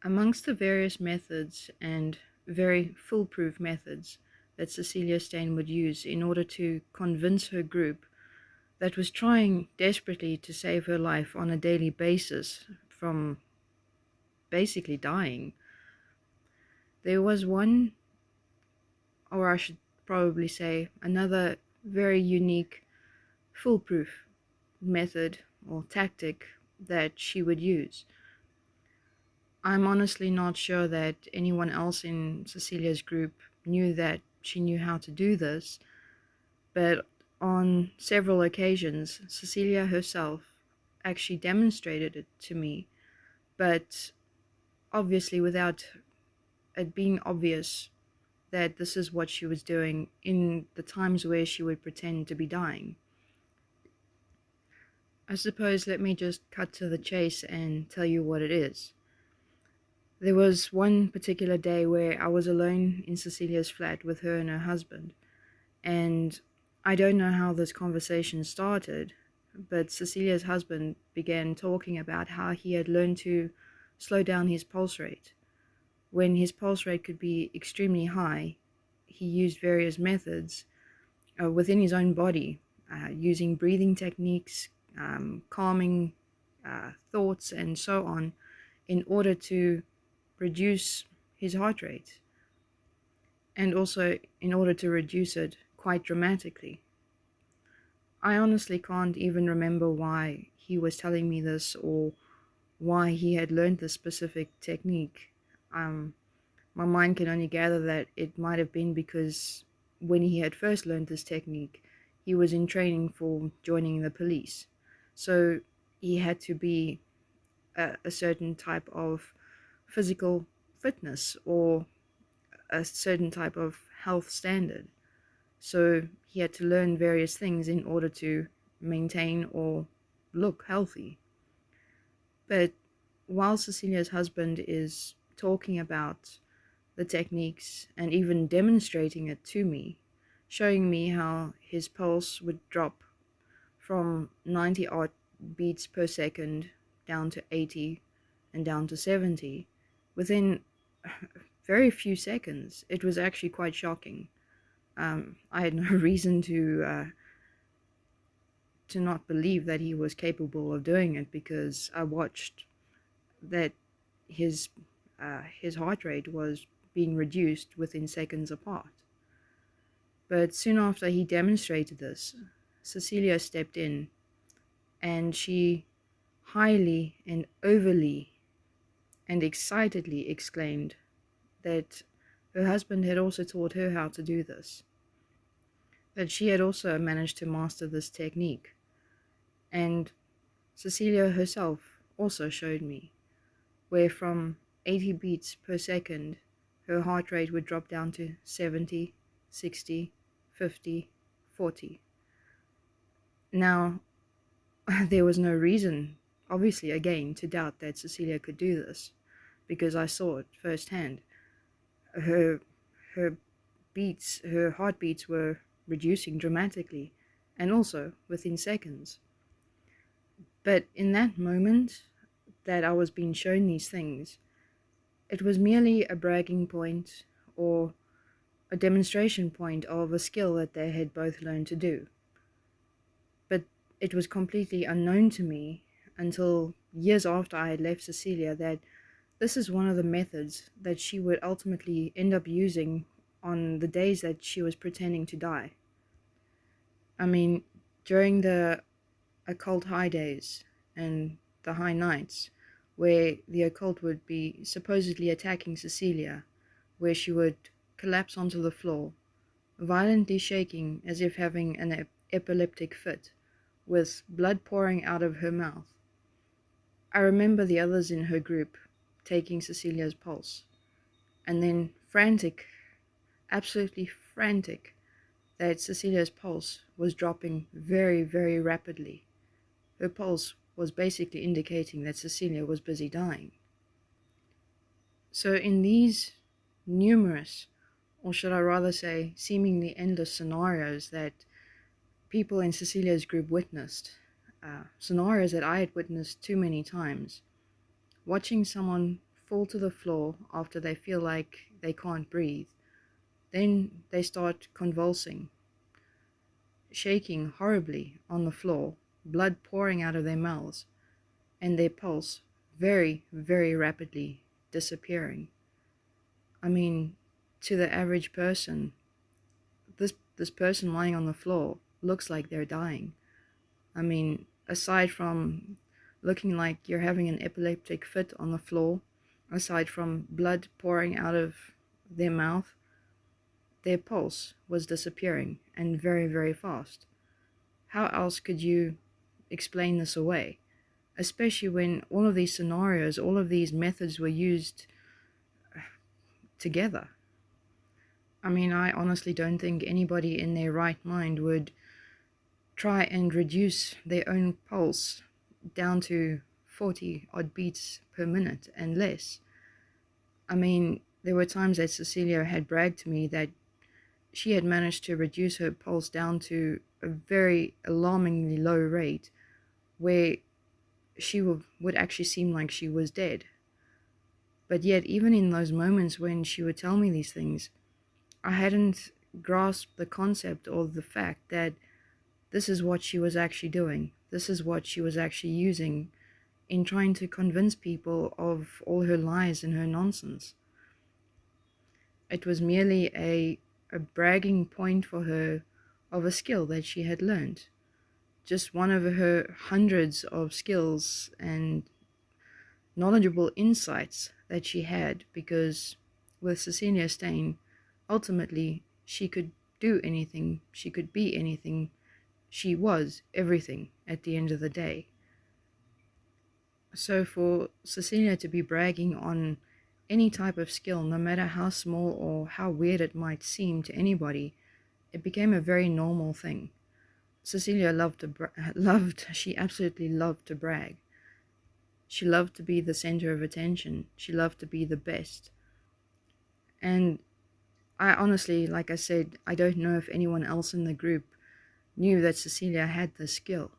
Amongst the various methods and very foolproof methods that Cecilia Steyn would use in order to convince her group that was trying desperately to save her life on a daily basis from basically dying, there was one, or I should probably say another very unique foolproof method or tactic that she would use. I'm honestly not sure that anyone else in Cecilia's group knew that she knew how to do this, but on several occasions, Cecilia herself actually demonstrated it to me, but obviously without it being obvious that this is what she was doing in the times where she would pretend to be dying. I suppose let me just cut to the chase and tell you what it is. There was one particular day where I was alone in Cecilia's flat with her and her husband, and I don't know how this conversation started, but Cecilia's husband began talking about how he had learned to slow down his pulse rate. When his pulse rate could be extremely high, he used various methods within his own body, using breathing techniques, calming thoughts, and so on, in order to reduce his heart rate, and also in order to reduce it quite dramatically. I honestly can't even remember why he was telling me this or why he had learned this specific technique. My mind can only gather that it might have been because when he had first learned this technique, he was in training for joining the police. So he had to be a certain type of physical fitness or a certain type of health standard. So he had to learn various things in order to maintain or look healthy. But while Cecilia's husband is talking about the techniques and even demonstrating it to me, showing me how his pulse would drop from 90 odd beats per second down to 80 and down to 70 within very few seconds, it was actually quite shocking. I had no reason to not believe that he was capable of doing it, because I watched that his heart rate was being reduced within seconds apart. But soon after he demonstrated this, Cecilia stepped in, and she highly and overly and excitedly exclaimed that her husband had also taught her how to do this, that she had also managed to master this technique. And Cecilia herself also showed me where from 80 beats per second, her heart rate would drop down to 70, 60, 50, 40. Now, there was no reason, obviously, again, to doubt that Cecilia could do this, because I saw it firsthand. Her heartbeats were reducing dramatically, and also within seconds. But in that moment that I was being shown these things, it was merely a bragging point or a demonstration point of a skill that they had both learned to do. But it was completely unknown to me until years after I had left Cecilia that this is one of the methods that she would ultimately end up using on the days that she was pretending to die. I mean, during the occult high days and the high nights, where the occult would be supposedly attacking Cecilia, where she would collapse onto the floor, violently shaking as if having an epileptic fit, with blood pouring out of her mouth. I remember the others in her group taking Cecilia's pulse, and then frantic, absolutely frantic, that Cecilia's pulse was dropping very, very rapidly. Her pulse was basically indicating that Cecilia was busy dying. So in these numerous, or should I rather say seemingly endless scenarios that people in Cecilia's group witnessed, scenarios that I had witnessed too many times, watching someone fall to the floor after they feel like they can't breathe. Then they start convulsing, shaking horribly on the floor, blood pouring out of their mouths, and their pulse very, very rapidly disappearing. I mean, to the average person, this person lying on the floor looks like they're dying. I mean, aside from looking like you're having an epileptic fit on the floor, aside from blood pouring out of their mouth, their pulse was disappearing, and very, very fast. How else could you explain this away? Especially when all of these scenarios, all of these methods were used together. I mean, I honestly don't think anybody in their right mind would try and reduce their own pulse down to 40 odd beats per minute and less. I mean, there were times that Cecilia had bragged to me that she had managed to reduce her pulse down to a very alarmingly low rate where she would actually seem like she was dead. But yet, even in those moments when she would tell me these things, I hadn't grasped the concept or the fact that this is what she was actually doing. This is what she was actually using in trying to convince people of all her lies and her nonsense. It was merely a bragging point for her of a skill that she had learned. Just one of her hundreds of skills and knowledgeable insights that she had, because with Cecilia Steyn, ultimately, she could do anything, she could be anything, she was everything at the end of the day. So for Cecilia to be bragging on any type of skill, no matter how small or how weird it might seem to anybody, it became a very normal thing. Cecilia she absolutely loved to brag. She loved to be the center of attention. She loved to be the best. And I honestly, like I said, I don't know if anyone else in the group knew that Cecilia had this skill.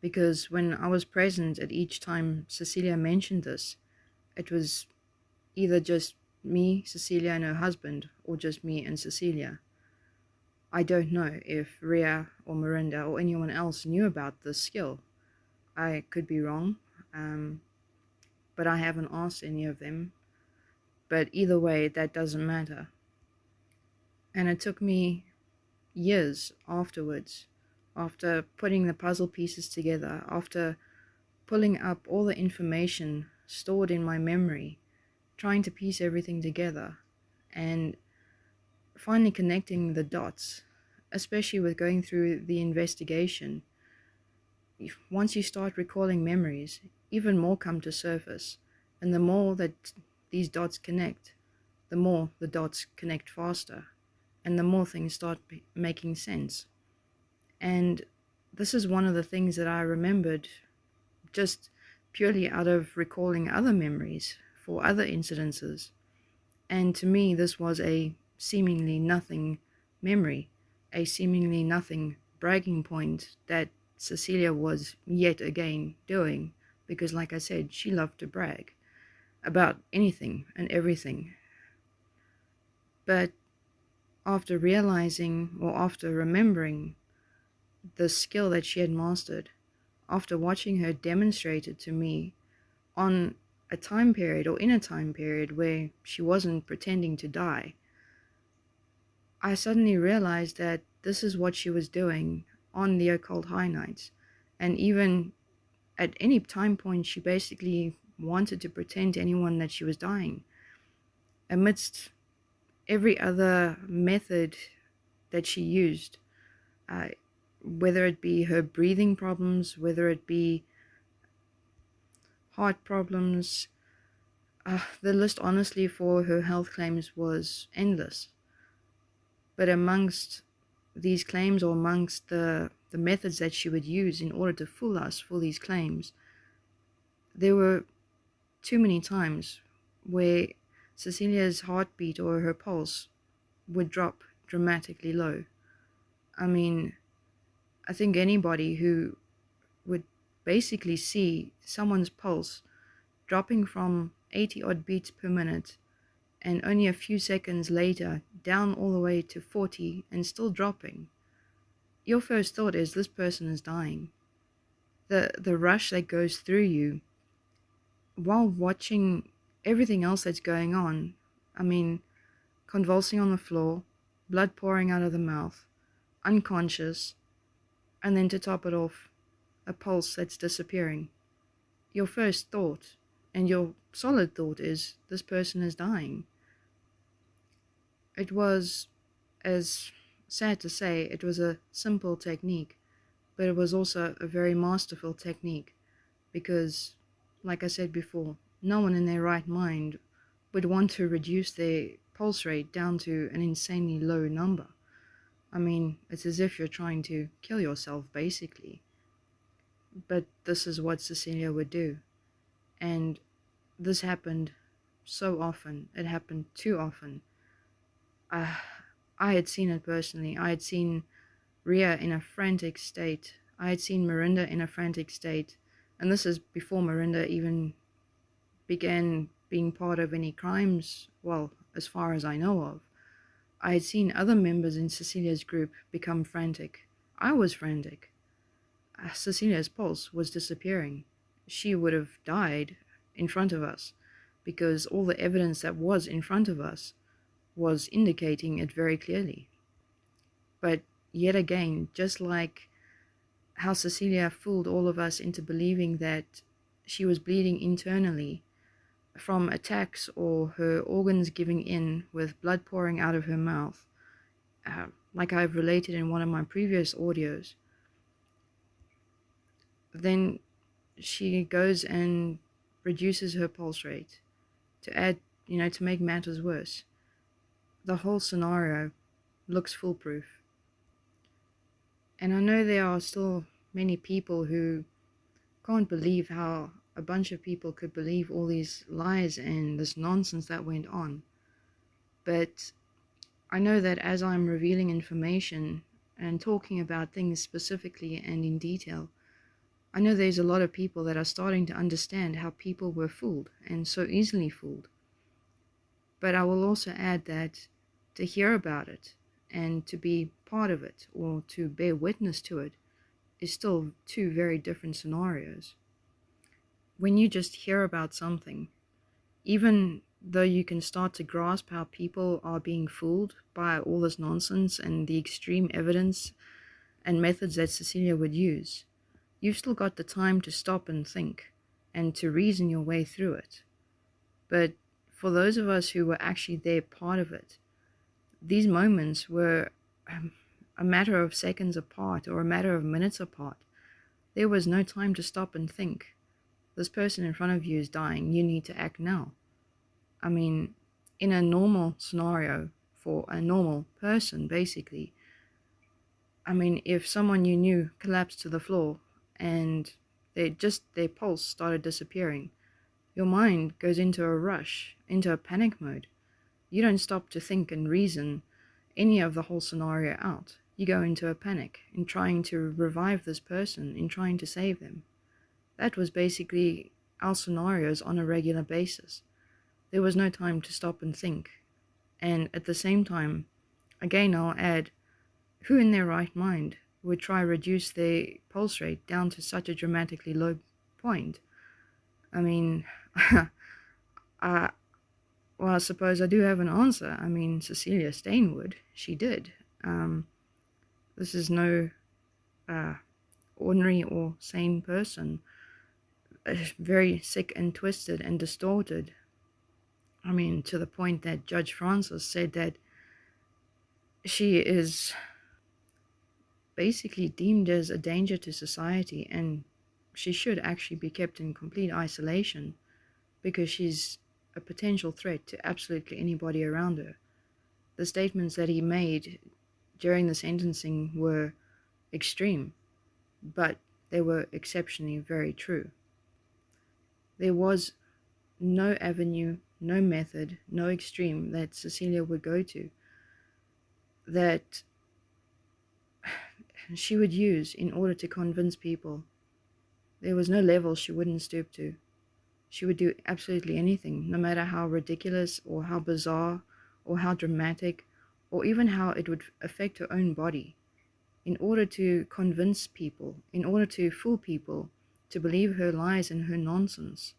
Because when I was present at each time Cecilia mentioned this, it was either just me, Cecilia, and her husband, or just me and Cecilia. I don't know if Ria or Miranda or anyone else knew about this skill. I could be wrong, but I haven't asked any of them. But either way, that doesn't matter. And it took me years afterwards, after putting the puzzle pieces together, after pulling up all the information stored in my memory, trying to piece everything together, and finally connecting the dots, especially with going through the investigation. Once you start recalling memories, even more come to surface, and the more that these dots connect, the more the dots connect faster, and the more things start making sense. And this is one of the things that I remembered just purely out of recalling other memories for other incidences. And to me, this was a seemingly nothing memory, a seemingly nothing bragging point that Cecilia was yet again doing, because like I said, she loved to brag about anything and everything. But after realizing, or after remembering the skill that she had mastered, after watching her demonstrate it to me on a time period, or in a time period where she wasn't pretending to die, I suddenly realized that this is what she was doing on the occult high nights. And even at any time point, she basically wanted to pretend to anyone that she was dying. Amidst every other method that she used, whether it be her breathing problems, whether it be heart problems, the list honestly for her health claims was endless. But amongst these claims, or amongst the methods that she would use in order to fool us for these claims, there were too many times where Cecilia's heartbeat or her pulse would drop dramatically low. I mean, I think anybody who would basically see someone's pulse dropping from 80 odd beats per minute, and only a few seconds later down all the way to 40 and still dropping. Your first thought is, this person is dying. The rush that goes through you while watching everything else that's going on, I mean, convulsing on the floor, blood pouring out of the mouth, unconscious, and then to top it off, a pulse that's disappearing. Your first thought, and your solid thought, is, this person is dying. It was, as sad to say, it was a simple technique, but it was also a very masterful technique, because, like I said before, no one in their right mind would want to reduce their pulse rate down to an insanely low number. I mean, it's as if you're trying to kill yourself, basically. But this is what Cecilia would do. And this happened so often. It happened too often. I had seen it personally. I had seen Ria in a frantic state. I had seen Mirinda in a frantic state. And this is before Mirinda even began being part of any crimes, well, as far as I know of. I had seen other members in Cecilia's group become frantic. I was frantic. Cecilia's pulse was disappearing. She would have died in front of us, because all the evidence that was in front of us was indicating it very clearly. But yet again, just like how Cecilia fooled all of us into believing that she was bleeding internally from attacks or her organs giving in with blood pouring out of her mouth, like I've related in one of my previous audios, then she goes and reduces her pulse rate to add, to make matters worse. The whole scenario looks foolproof. And I know there are still many people who can't believe how a bunch of people could believe all these lies and this nonsense that went on. But I know that as I'm revealing information and talking about things specifically and in detail, I know there's a lot of people that are starting to understand how people were fooled, and so easily fooled. But I will also add that to hear about it and to be part of it or to bear witness to it is still two very different scenarios. When you just hear about something, even though you can start to grasp how people are being fooled by all this nonsense and the extreme evidence and methods that Cecilia would use, you've still got the time to stop and think and to reason your way through it. But for those of us who were actually there, part of it, these moments were a matter of seconds apart or a matter of minutes apart. There was no time to stop and think. This person in front of you is dying. You need to act now. I mean, in a normal scenario for a normal person, basically, I mean, if someone you knew collapsed to the floor and their pulse started disappearing, your mind goes into a rush, into a panic mode. You don't stop to think and reason any of the whole scenario out. You go into a panic in trying to revive this person, in trying to save them. That was basically our scenarios on a regular basis. There was no time to stop and think. And at the same time, again I'll add, who in their right mind would try to reduce their pulse rate down to such a dramatically low point? I mean, well, I suppose I do have an answer. I mean, Cecilia Steyn would. She did. This is no ordinary or sane person. Very sick and twisted and distorted. I mean, to the point that Judge Francis said that she is basically deemed as a danger to society, and she should actually be kept in complete isolation because she's a potential threat to absolutely anybody around her. The statements that he made during the sentencing were extreme, but they were exceptionally very true. There was no avenue, no method, no extreme that Cecilia would go to that she would use in order to convince people. There was no level she wouldn't stoop to. She would do absolutely anything, no matter how ridiculous or how bizarre or how dramatic or even how it would affect her own body, in order to convince people, in order to fool people to believe her lies and her nonsense,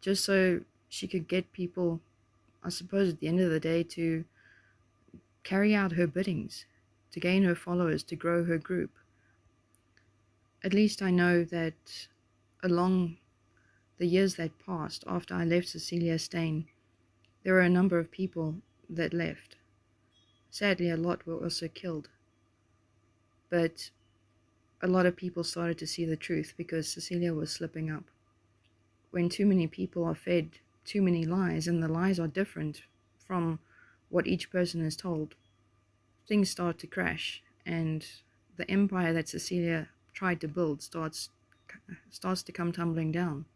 just so she could get people, I suppose, at the end of the day, to carry out her biddings, to gain her followers, to grow her group. At least I know that along the years that passed after I left Cecilia Steyn, there were a number of people that left. Sadly, a lot were also killed. But a lot of people started to see the truth because Cecilia was slipping up. When too many people are fed too many lies, and the lies are different from what each person is told, things start to crash, and the empire that Cecilia tried to build starts to come tumbling down.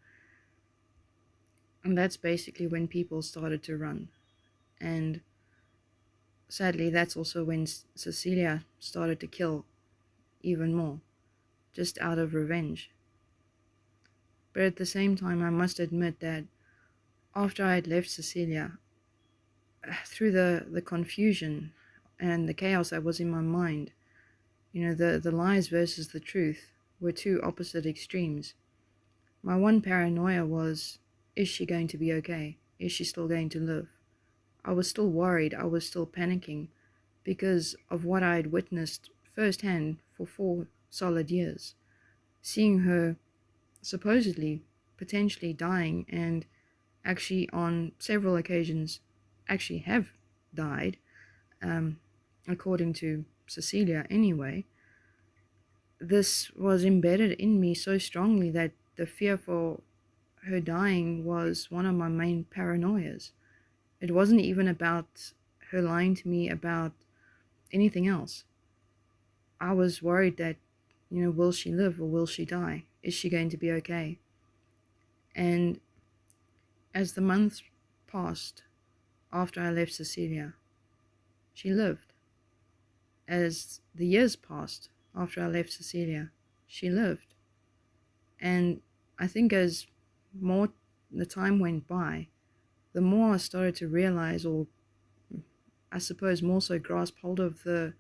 And that's basically when people started to run. And sadly, that's also when Cecilia started to kill even more, just out of revenge. But at the same time, I must admit that after I had left Cecilia, through the confusion and the chaos that was in my mind, the lies versus the truth were two opposite extremes. My one paranoia was, is she going to be okay? Is she still going to live? I was still worried, I was still panicking, because of what I had witnessed firsthand for 4 solid years. Seeing her supposedly, potentially dying, and actually on several occasions actually have died, according to Cecilia anyway. This was embedded in me so strongly that the fear for her dying was one of my main paranoias. It wasn't even about her lying to me about anything else. I was worried that, will she live or will she die? Is she going to be okay? And as the months passed after I left Cecilia, she lived. As the years passed after I left Cecilia, she lived. And I think as more the time went by, the more I started to realize, or I suppose more so grasp hold of the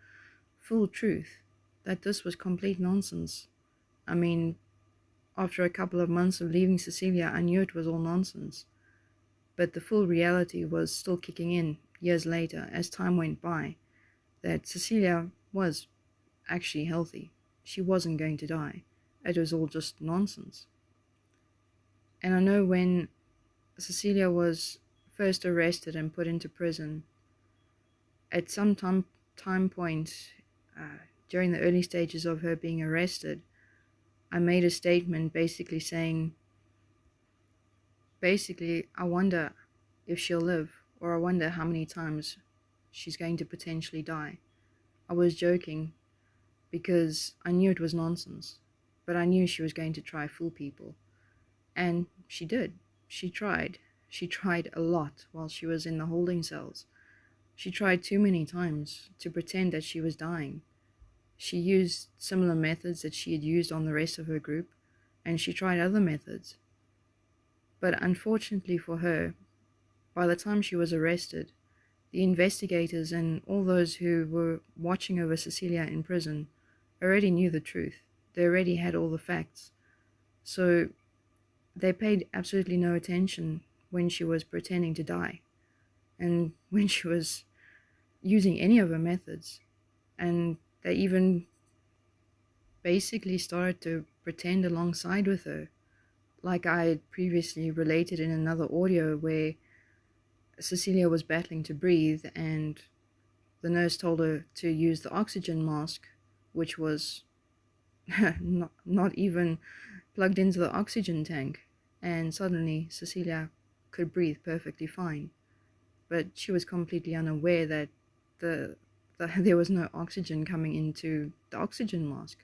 full truth, that this was complete nonsense. I mean, after a couple of months of leaving Cecilia, I knew it was all nonsense. But the full reality was still kicking in years later as time went by, that Cecilia was actually healthy. She wasn't going to die. It was all just nonsense. And I know when Cecilia was first arrested and put into prison, at some time point during the early stages of her being arrested, I made a statement basically saying, I wonder if she'll live, or I wonder how many times she's going to potentially die. I was joking because I knew it was nonsense, but I knew she was going to try fool people. And she did. She tried. She tried a lot while she was in the holding cells. She tried too many times to pretend that she was dying. She used similar methods that she had used on the rest of her group, and she tried other methods. But unfortunately for her, by the time she was arrested, the investigators and all those who were watching over Cecilia in prison already knew the truth. They already had all the facts. So they paid absolutely no attention when she was pretending to die, and when she was using any of her methods. And they even basically started to pretend alongside with her, like I had previously related in another audio where Cecilia was battling to breathe and the nurse told her to use the oxygen mask, which was not even plugged into the oxygen tank, and suddenly Cecilia could breathe perfectly fine. But she was completely unaware that there was no oxygen coming into the oxygen mask.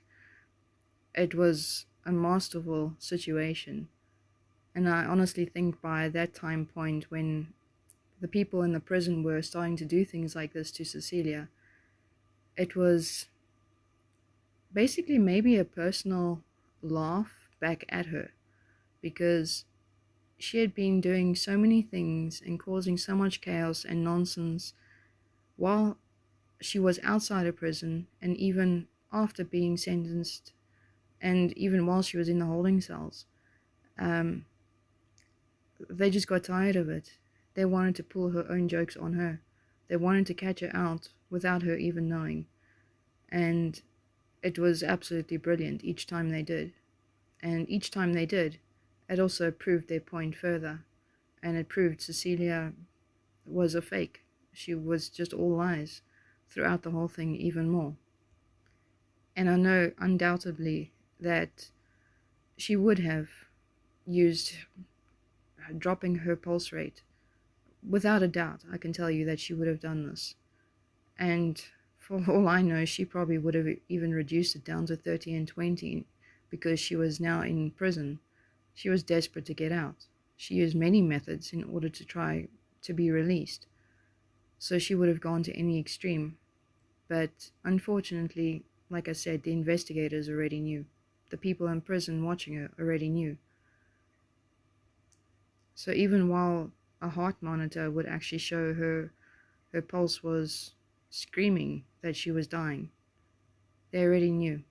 It was a masterful situation. And I honestly think by that time point, when the people in the prison were starting to do things like this to Cecilia, it was basically maybe a personal laugh back at her, because she had been doing so many things and causing so much chaos and nonsense while she was outside of prison, and even after being sentenced, and even while she was in the holding cells. Um, they just got tired of it. They wanted to pull her own jokes on her. They wanted to catch her out without her even knowing. And it was absolutely brilliant each time they did. And each time they did, it also proved their point further. And it proved Cecilia was a fake. She was just all lies throughout the whole thing even more. And I know undoubtedly that she would have used dropping her pulse rate. Without a doubt, I can tell you that she would have done this. And for all I know, she probably would have even reduced it down to 30 and 20 because she was now in prison. She was desperate to get out. She used many methods in order to try to be released. So she would have gone to any extreme. But unfortunately, like I said, the investigators already knew. The people in prison watching her already knew. So even while a heart monitor would actually show her pulse was screaming that she was dying, they already knew.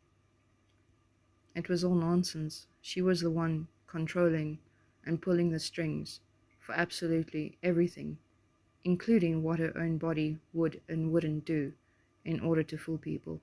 It was all nonsense. She was the one controlling and pulling the strings for absolutely everything, including what her own body would and wouldn't do in order to fool people.